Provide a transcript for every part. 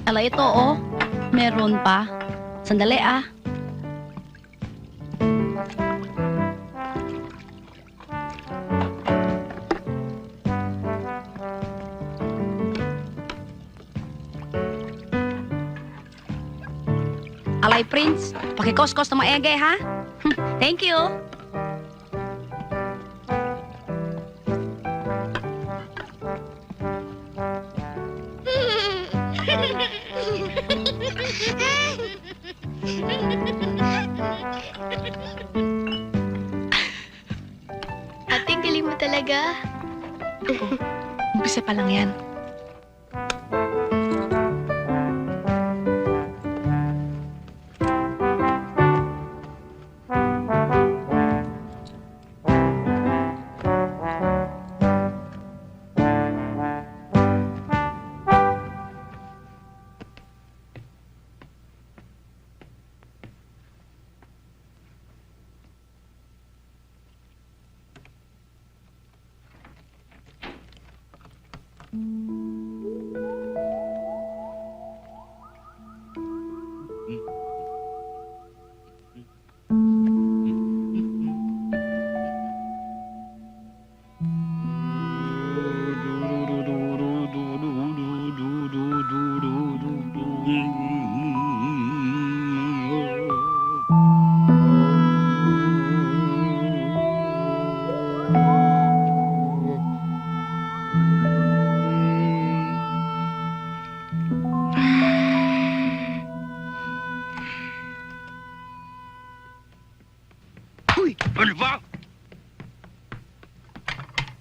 Ala, ito, oh. Meron pa. Sandali, ah. Alay, Prince. Pakikos-kos na maege, ha? Thank you. Ate, galing mo talaga. Umpisa pa lang yan. Uy! Ano ba?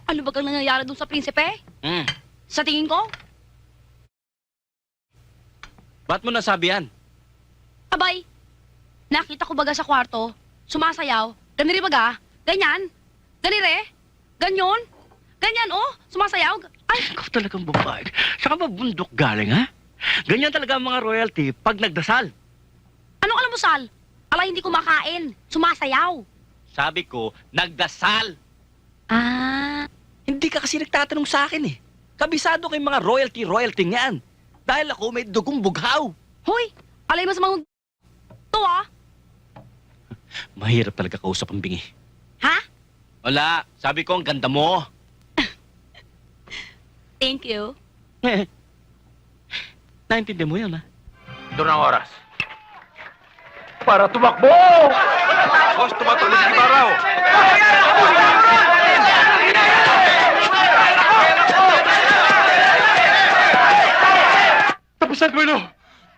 Ano ba kang nangyayari dun sa prinsipe? Sa tingin ko? Ba't mo nasabi yan? Abay, nakita ko baga sa kwarto, sumasayaw, ganiri baga, ganyan, ganire, ganyon, ganyan, oh, sumasayaw. Ay, Ikaw talagang babae. Saan ka ba bundok galing, ha? Ganyan talaga ang mga royalty pag nagdasal. anong alamusal? Alay, hindi kumakain, sumasayaw. Sabi ko, nagdasal. Ah, Hindi ka kasi nagtatanong sa akin, eh. Kabisado kay mga royalty niyan. Dahil ako may dugong bughaw. hoy, alay mas mga to, ah. Mahirap talaga kausap ang bingi. Ha? Wala. Sabi ko, ang ganda mo. Thank you. Naintindihan mo yun, ha? Ito na ang oras. Para tumakbo! Boss, tumatulog si Baraw. Tapos na, Duelo.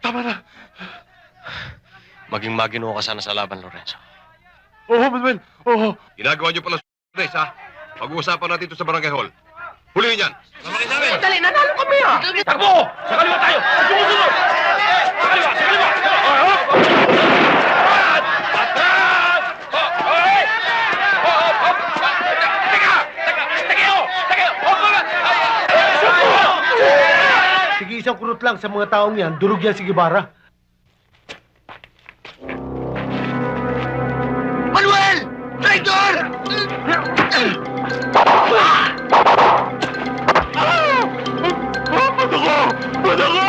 Tama na. Maging magino ka sana sa laban, Lorenzo. Oo, Manuel. Oo. Ginagawa niyo pala s***, ha? Pag-uusapan natin ito sa barangay hall. Huliin yan. Samakin namin. Dali, nanalo kami ah! Takbo! Sa kaliwa tayo! Sumusunod! Sa kaliwa! Sa kaliwa! Atras! Hoy! Teka! Teka! Sige, isang kurot lang sa mga taong yan. Durog yan si Guevara. Manuel! Traitor! Ba't ako? Ba't ako?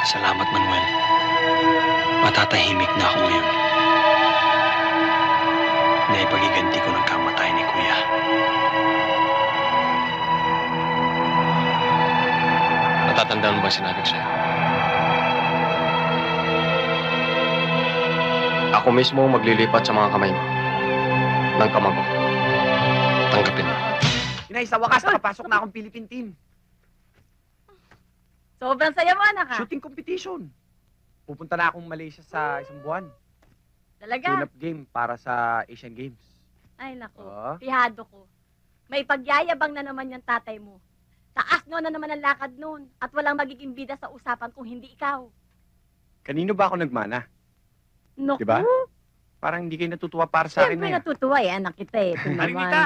Salamat, Manuel. Matatahimik na ako ngayon. Naipagiganti ko ng kamatay ni Kuya. Natatandaan mo ba sinabi ko sa'yo? Ako mismo ang maglilipat sa mga kamay mo. Ng kamago. Tanggapin mo. Inay, sa wakas, nakapasok na akong Philippine team. Sobrang saya mo, anak, ha? Shooting competition. Pupunta na akong Malaysia sa isang buwan. Talaga? Tune-up game para sa Asian Games. Ay, naku. Oh. Pihado ko. May pagyayabang na naman yung tatay mo. Taas no na naman ang lakad nun at walang magiging bida sa usapan kung hindi ikaw. Kanino ba ako nagmana? Naku, Diba? Parang hindi kayo natutuwa para sa akin siyempre na yan. natutuwa eh, anak kita eh. Ito Aling naman. Nita!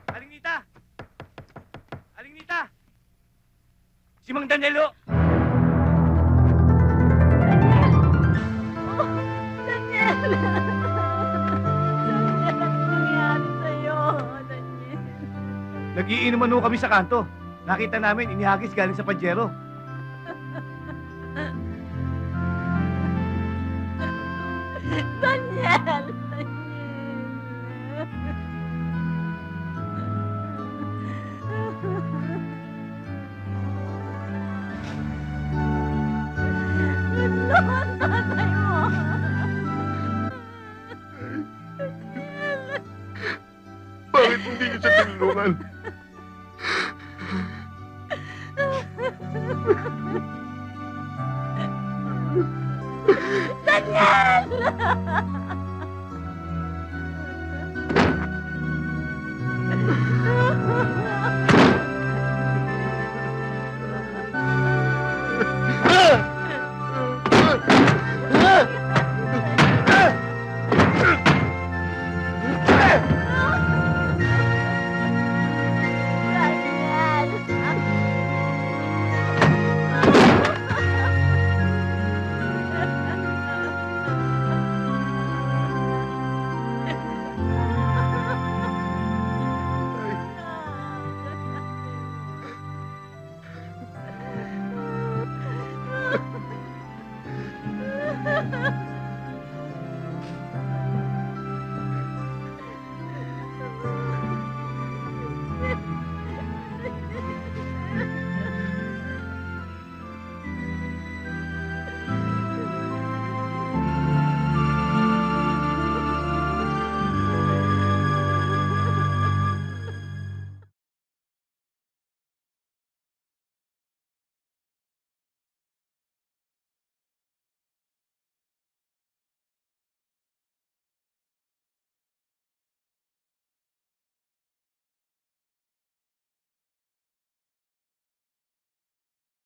Aling Nita! Aling Nita! Si Mang Danilo! Daniel! Daniel, ano nangyari sa'yo? Daniel. Nagiinuman ho kami sa kanto. Nakita namin, inihagis galing sa Pajero. Daniel! Daniel! Tatay mo! Bakit hindi niyo siya tinulungan? Daniel!